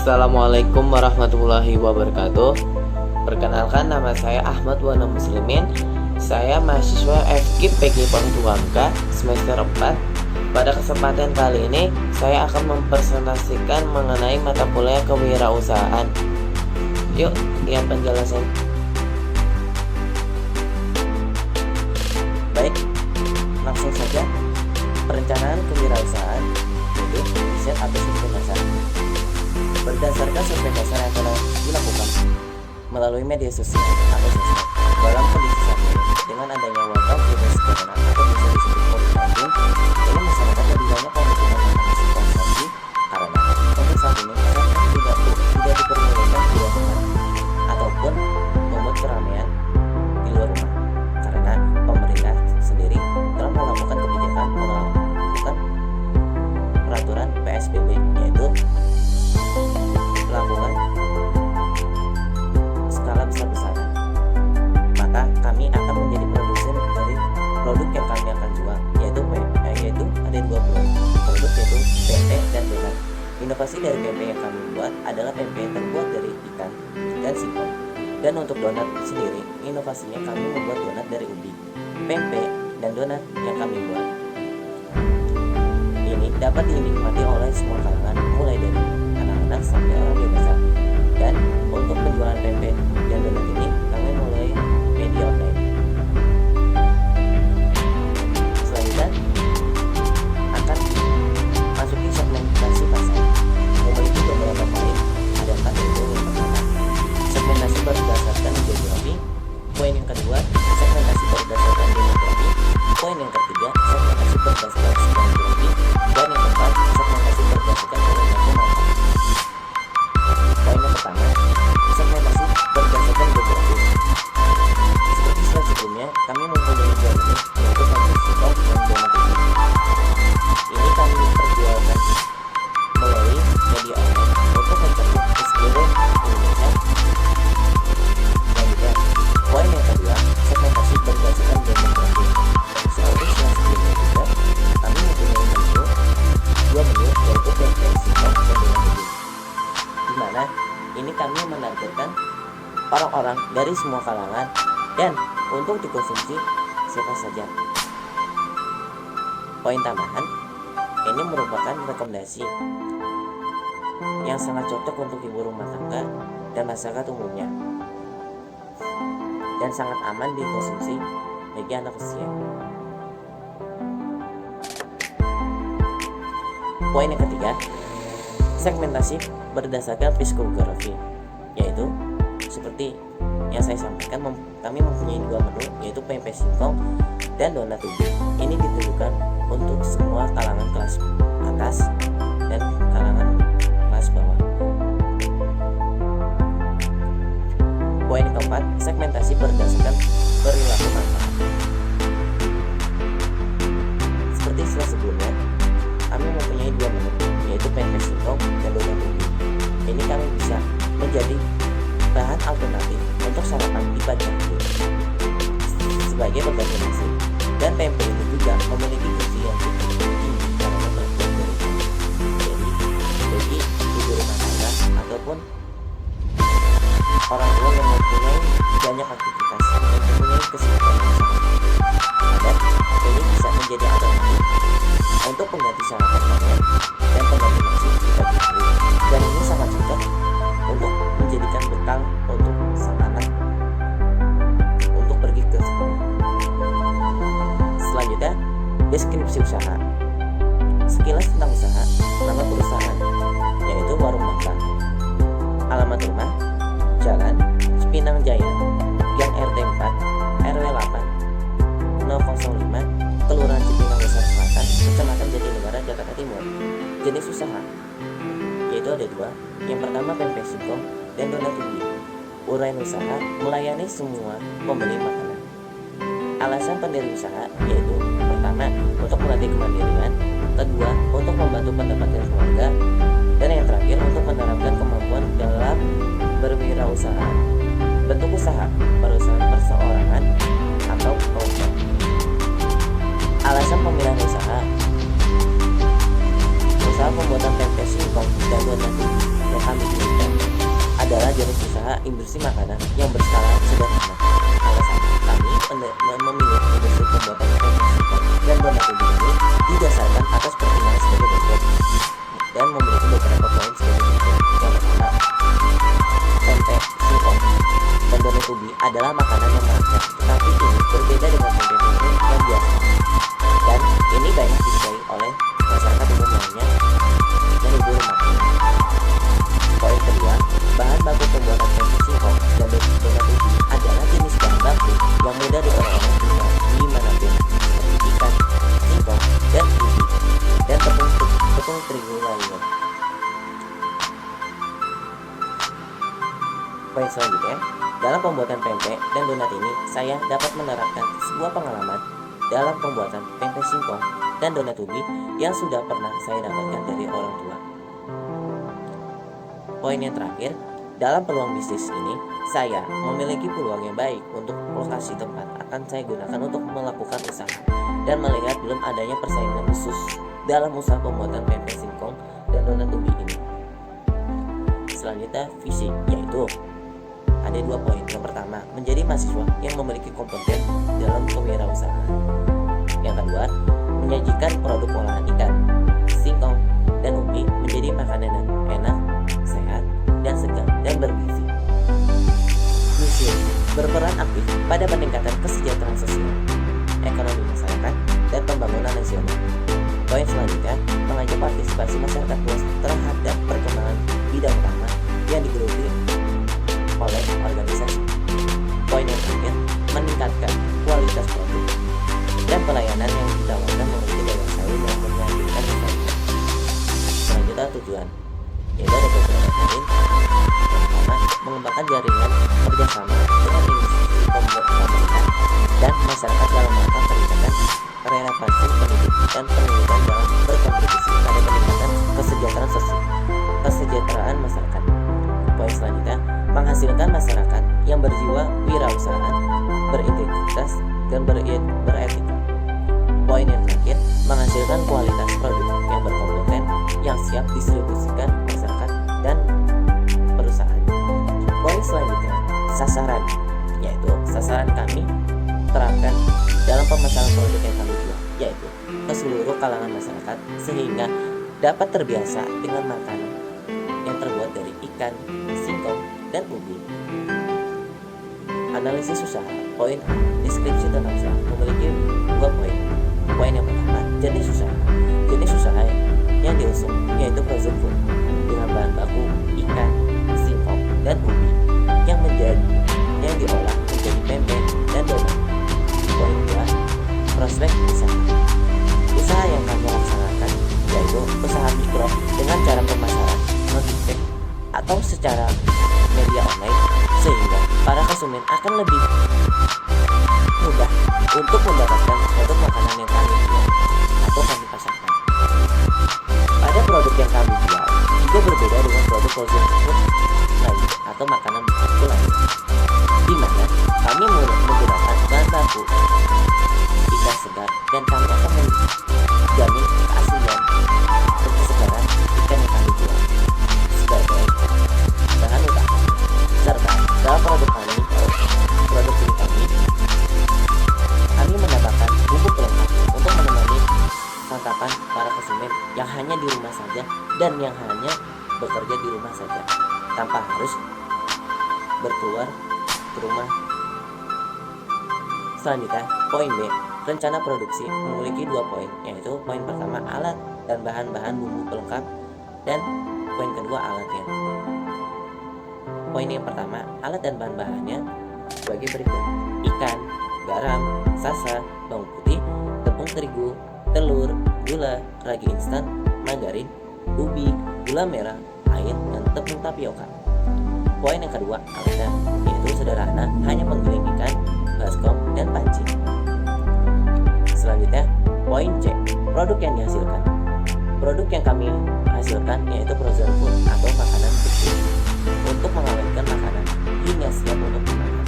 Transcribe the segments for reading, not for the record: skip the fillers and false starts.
Assalamualaikum warahmatullahi wabarakatuh. Perkenalkan, nama saya Ahmad Wana Muslimin. Saya mahasiswa FKIP PG Pangtuangka semester 4. Pada kesempatan kali ini saya akan mempresentasikan mengenai mata kuliah kewirausahaan. Yuk lihat penjelasan. Baik, langsung saja. Perencanaan kewirausahaan itu riset atau survei dasar. Berdasarkan survei dasar yang telah dilakukan melalui media sosial atau sosmed dalam kondisi saat ini, dengan adanya wabah virus corona atau bisa disebut COVID-19, ini masyarakat lebih banyak membutuhkan makanan konsumsi karena untuk saat ini masyarakat tidak diperbolehkan keluar rumah ataupun membuat keramaian di luar rumah karena pemerintah sendiri telah melakukan kebijakan melakukan peraturan PSBB, yaitu melakukan skala besar-besaran. Maka kami akan menjadi produsen dari produk yang kami akan jual, yaitu ada dua produk, yaitu pempek dan donat. Inovasi dari pempek yang kami buat adalah pempek yang terbuat dari ikan dan singkong. Dan untuk donat sendiri, inovasinya kami membuat donat dari ubi. Pempek dan donat yang kami buat ini dapat dinikmati oleh semua kalangan, mulai dari anak-anak sampai orang dewasa. Dan untuk penjualan pempek dan donat ini kami mulai media online. Selanjutnya akan masuki segmentasi pasar, memiliki beberapa poin. Ada 4 yaitu yang pertama, segmentasi berdasarkan geografi. Poin yang kedua, segmentasi berdasarkan demografi. Poin yang ketiga, segmentasi berdasarkan psikologi. Dan yang keempat, segmentasi berdasarkan perilaku manfaat. Poin yang pertama, segmentasi berdasarkan geografi. Seperti slide sebelumnya, kami mempunyai dua menu, yaitu pempek singkong dan donat ubi. Ini kami perjualkan melalui media online untuk mencakup ke seluruh Indonesia. Selanjutnya, poin yang kedua, segmentasi berdasarkan demografi. Seperti slide sebelumnya juga, kami mempunyai dua menu, yaitu pempek singkong dan donat ubi, di mana ini kami menargetkan orang-orang dari semua kalangan dan untuk dikonsumsi siapa saja. Poin tambahan, ini merupakan rekomendasi yang sangat cocok untuk ibu rumah tangga dan masyarakat umumnya, dan sangat aman dikonsumsi bagi anak usia. Poin yang ketiga, segmentasi berdasarkan psikologi, yaitu seperti yang saya sampaikan, kami mempunyai dua menu, yaitu pempek singkong dan donat ubi. Ini ditujukan untuk semua kalangan kelas atas dan kalangan kelas bawah. Poin yang keempat, segmentasi berdasarkan perilaku manfaat. Seperti slide sebelumnya, kami mempunyai dua menu, yaitu pempek singkong dan donat ubi. Ini kami bisa menjadi bahan alternatif untuk sarapan di pagi hari sebagai pengganti nasi. Dan pempek ini juga memiliki gizi yang cukup tinggi karena terbuat dari ikan. Jadi bagi ibu rumah tangga ataupun orang tua yang mempunyai banyak aktivitas dan mempunyai kesibukan yang sangat padat, ini bisa menjadi alternatif untuk pengganti sarapan kalian dan pengganti nasi di pagi hari. Dan ini sangat cocok untuk menjadikan bekal untuk sang anak untuk pergi ke sekolah. Selanjutnya, deskripsi usaha. Sekilas tentang usaha, nama perusahaan, yaitu Warung Makan. Alamat rumah, Jalan Cipinang Jaya, Gang RT 4, RW 8, 005, Kelurahan Cipinang Besar Selatan, Kecamatan Jatinegara, Jakarta Timur. Jenis usaha, yaitu ada dua. Yang pertama, pempek singkong dan donat ubi. Uraian usaha, melayani semua pembeli makanan. Alasan pendiri usaha, yaitu pertama, untuk melatih kemandirian, kedua, untuk membantu pendapatan keluarga, dan yang terakhir, untuk menerapkan kemampuan dalam berwirausaha. Bentuk usaha, perusahaan perseorangan atau kelompok. Alasan pemilihan usaha pembuatan pempek singkong dan donat ubi yang kami pilihkan adalah jenis usaha industri makanan yang berskala sederhana. Alasan kami memilih industri pembuatan pempek singkong dan donat ubi ini didasarkan atas pertimbangan sebagai berikut dan memiliki beberapa poin sebagai berikut. Yang pertama, pempek singkong dan donat ubi adalah makanan yang merakyat, tetapi ini berbeda dengan pempek yang biasa, dan ini banyak disukai oleh masyarakat umum lainnya dan ibu rumah. Poin kedua, bahan baku pembuatan pempek singkong dan donat ubi adalah jenis bahan baku yang mudah diperoleh di manapun, seperti ikan, singkong, dan ubi, dan tepung terigu lainnya. Poin selanjutnya, dalam pembuatan pempek dan donat ini, saya dapat menerapkan sebuah pengalaman dalam pembuatan pempek singkong dan donat ubi yang sudah pernah saya dapatkan dari orang tua. Poin yang terakhir, dalam peluang bisnis ini, saya memiliki peluang yang baik untuk lokasi tempat akan saya gunakan untuk melakukan usaha dan melihat belum adanya persaingan khusus dalam usaha pembuatan pempek singkong dan donat ubi ini. Selanjutnya, visi, yaitu ada 2 poin. Yang pertama, menjadi mahasiswa yang memiliki kompeten dalam kewirausahaan. Yang kedua, menyajikan produk olahan ikan, singkong, dan ubi menjadi makanan yang enak, sehat, dan segar, dan bergizi. Misi berperan aktif pada peningkatan kesejahteraan sosial, ekonomi masyarakat, dan pembangunan nasional. Poin selanjutnya, mengajak partisipasi masyarakat luas terhadap perkembangan bidang utama yang digeluti oleh organisasi. Poin yang terakhir, meningkatkan kualitas produk dan pelayanan yang ditawarkan memiliki daya saing yang menyandingkan bersaing. Selanjutnya tujuan, yaitu ada beberapa poin. Yang pertama, mengembangkan jaringan kerjasama dengan industri pemerintah dan masyarakat dalam rangka peningkatan relevansi pendidikan dan pendidikan dalam berkontribusi pada peningkatan kesejahteraan masyarakat. Poin selanjutnya, menghasilkan masyarakat yang berjiwa wirausahaan, berintegritas, dan beretika. Poin yang terakhir, menghasilkan kualitas produk yang berkompeten yang siap distribusikan masyarakat dan perusahaan. Poin selanjutnya, sasaran, yaitu sasaran kami terapkan dalam pemasaran produk yang kami jual, yaitu ke seluruh kalangan masyarakat sehingga dapat terbiasa dengan makanan yang terbuat dari ikan, singkong, dan ubi. Analisis usaha. Poin A, deskripsi tentang usaha memiliki 2 poin. Poin yang pertama, jenis usaha. Jenis usaha yang diusung yaitu frozen food dengan bahan baku ikan, singkong, dan ubi yang diolah menjadi pempek dan donat. Poin 2, prospek usaha. Usaha yang kami laksanakan yaitu usaha mikro dengan cara pemasaran non-feedback atau secara media online sehingga para konsumen akan lebih mudah untuk mendapatkan produk makanan yang kami jual atau kami pasarkan. Pada produk yang kami jual juga berbeda dengan produk frozen food lain atau makanan beku lain, di mana kami menggunakan bahan baku ikan segar dan kami akan menjamin keaslian dan kesegaran ikan yang kami jual sebagai bahan utama. Serta dalam produk ini kami mendapatkan bumbu pelengkap untuk menemani santapan para konsumen yang hanya di rumah saja dan yang hanya bekerja di rumah saja tanpa harus berkeluar ke rumah. Selanjutnya, poin B, rencana produksi memiliki 2 poin, yaitu poin pertama alat dan bahan-bahan bumbu pelengkap dan poin kedua alatnya. Poin yang pertama, alat dan bahan-bahannya sebagai berikut: ikan, garam, sasa, bawang putih, tepung terigu, telur, gula, ragi instan, margarin, ubi, gula merah, air, dan tepung tapioka. Poin yang kedua, alatnya, yaitu sederhana, hanya penggiling ikan, baskom, dan panci. Selanjutnya, poin C, produk yang dihasilkan. Produk yang kami hasilkan yaitu frozen food atau makanan beku untuk mengawetkan makanan hingga siap untuk dimakan,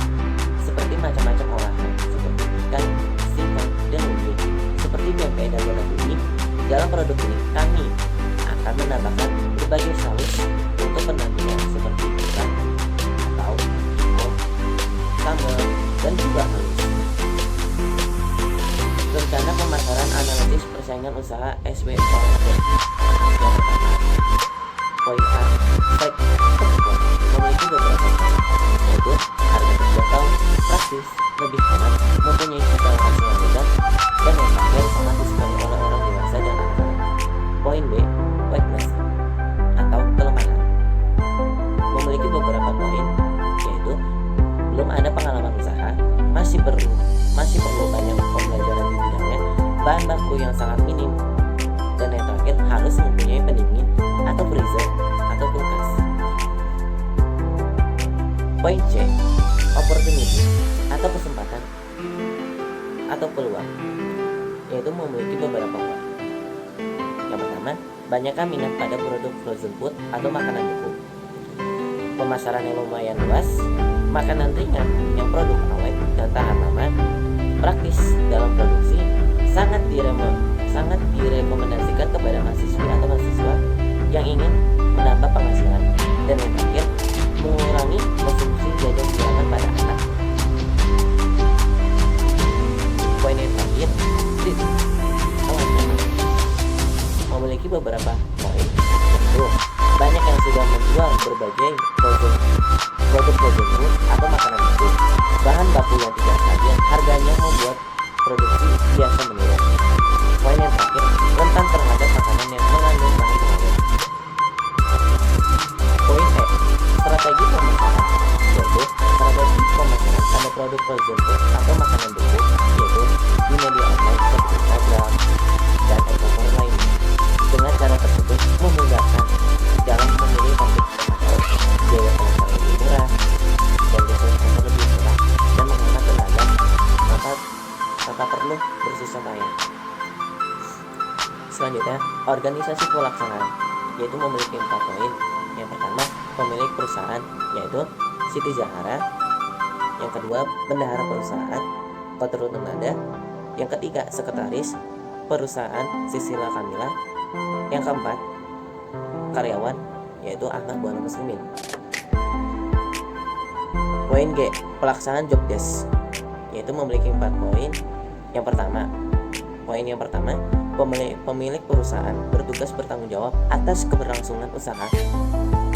seperti macam-macam olahan seperti ikan, singkong, dan ubi, seperti pempek dan donat ubi. Dalam produk ini kami akan menambahkan berbagai saus untuk penambah bahan baku yang sangat minim. Dan yang terakhir, harus mempunyai pendingin atau freezer atau kulkas. Poin C, opportunity atau kesempatan atau peluang, yaitu memiliki beberapa poin. Yang pertama, banyaknya minat pada produk frozen food atau makanan beku. Pemasaran yang lumayan luas, makanan ringan yang produk awet dan tahan lama, praktis dalam produksi, sangat direkomendasikan kepada mahasiswi atau mahasiswa yang ingin menambah penghasilan. Dan yang terakhir, mengurangi konsumsi jajan silangan pada anak. Poin yang terakhir, memiliki beberapa poin, yaitu banyak yang sudah menjual berbagai produk frozen food atau makanan beku. Bahan baku yang tidak stabil, harganya membuat produksi biasa menurun. Poin yang terakhir, rentan terhadap makanan yang mengandung bahan pengawet. Poin E, strategi pemasaran, yaitu strategi pemasaran pada produk frozen food atau makanan beku, yaitu di media online seperti Instagram dan e-commerce lainnya. Dengan cara tersebut memudahkan dalam memilih target atau biaya pemasaran lebih murah dan desain pasar lebih murah dan menghemat tenaga tanpa perlu bersusah payah. Selanjutnya, organisasi pelaksanaan, yaitu memiliki 4 poin. Yang pertama, pemilik perusahaan, yaitu Siti Zahara. Yang kedua, bendahara perusahaan, Kotrul Nada. Yang ketiga, sekretaris perusahaan, Sisila Kamila. Yang keempat, karyawan, yaitu Ahmad Buana Muslimin. Poin G, pelaksanaan job desk, yaitu memiliki 4 poin. Poin yang pertama, pemilik perusahaan bertugas bertanggung jawab atas keberlangsungan usaha,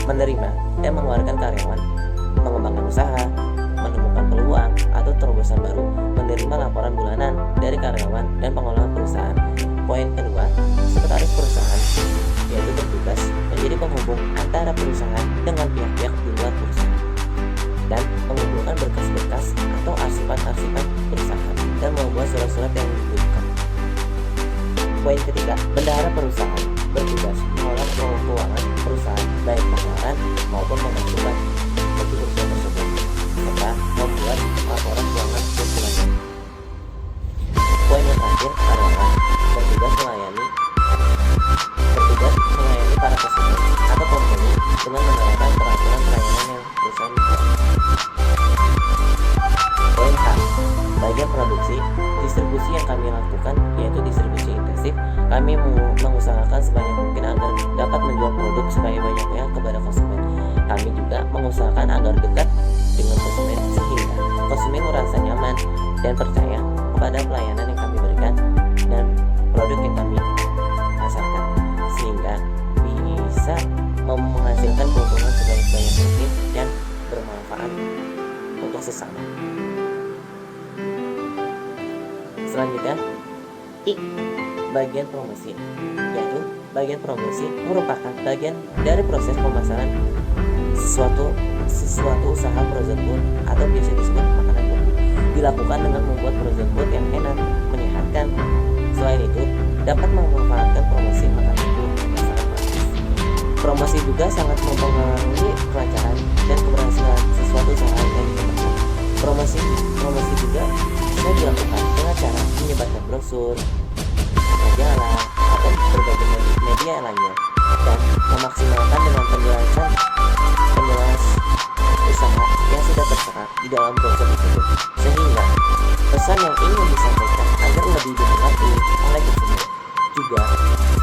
menerima dan mengeluarkan karyawan, mengembangkan usaha, menemukan peluang atau terobosan baru, menerima laporan bulanan dari karyawan dan pengelola perusahaan. Poin kedua, sekretaris perusahaan, yaitu bertugas menjadi penghubung antara perusahaan dengan pihak-pihak di luar perusahaan dan mengumpulkan berkas-berkas atau arsipan-arsipan perusahaan dan membuat surat-surat yang dibutuhkan. Poin ketiga, bendahara perusahaan, bertugas mengelola keuangan perusahaan, baik pengeluaran maupun pemasukan bagi perusahaan tersebut, serta membuat laporan keuangan bulanan. Poin yang terakhir, karyawan, bertugas melayani para konsumen atau pembeli dengan menerapkan peraturan pelayanan yang perusahaan buat. Poin H, bagian produksi, distribusi yang kami lakukan, yaitu distribusi intensif. Kami mengusahakan sebanyak mungkin agar dapat menjual produk sebanyak-banyaknya kepada konsumen. Kami juga mengusahakan agar dekat dengan konsumen sehingga konsumen merasa nyaman dan percaya kepada pelayanan yang kami berikan dan produk yang kami pasarkan, sehingga bisa menghasilkan keuntungan sebanyak-banyak mungkin dan bermanfaat untuk sesama. Selanjutnya, I, bagian promosi, yaitu bagian promosi merupakan bagian dari proses pemasaran sesuatu usaha frozen food atau biasa disebut makanan beku, dilakukan dengan membuat frozen food yang enak, menyehatkan. Selain itu, dapat memanfaatkan promosi makanan beku yang sangat bagus. Promosi juga sangat mempengaruhi kelancaran dan keberhasilan sesuatu usaha yang dikembangkan. Promosi juga bisa dilakukan dengan cara menyebarkan brosur, majalah, atau berbagai media lainnya, dan memaksimalkan dengan penjelas usaha yang sudah tertera di dalam brosur tersebut, sehingga pesan yang ingin disampaikan agar lebih dimengerti oleh konsumen, juga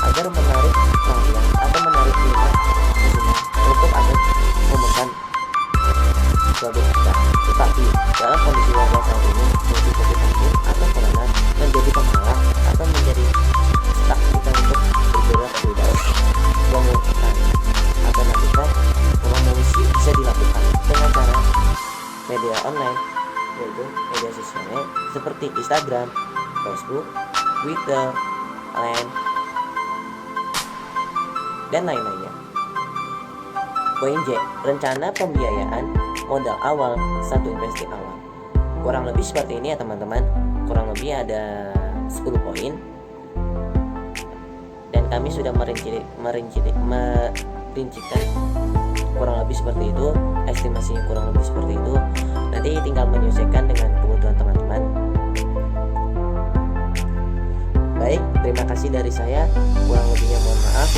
agar menarik perhatian atau menarik minat konsumen untuk agar memesan produk kita. Tetapi dalam kondisi wabah saat ini, seperti COVID-19 atau corona, menjadi penghalang atau menjadi stuck kita untuk bergerak bebas. Promosi bisa dilakukan dengan cara media online, yaitu media sosial seperti Instagram, Facebook, Twitter, Line, dan lain-lainnya. Poin J, rencana pembiayaan modal awal 1 investasi awal. Kurang lebih seperti ini ya teman-teman. Kurang lebih ada 10 poin kami sudah merincikan kurang lebih seperti itu, estimasinya kurang lebih seperti itu. Nanti tinggal menyesuaikan dengan kebutuhan teman-teman. Baik, terima kasih dari saya. Kurang lebihnya mohon maaf.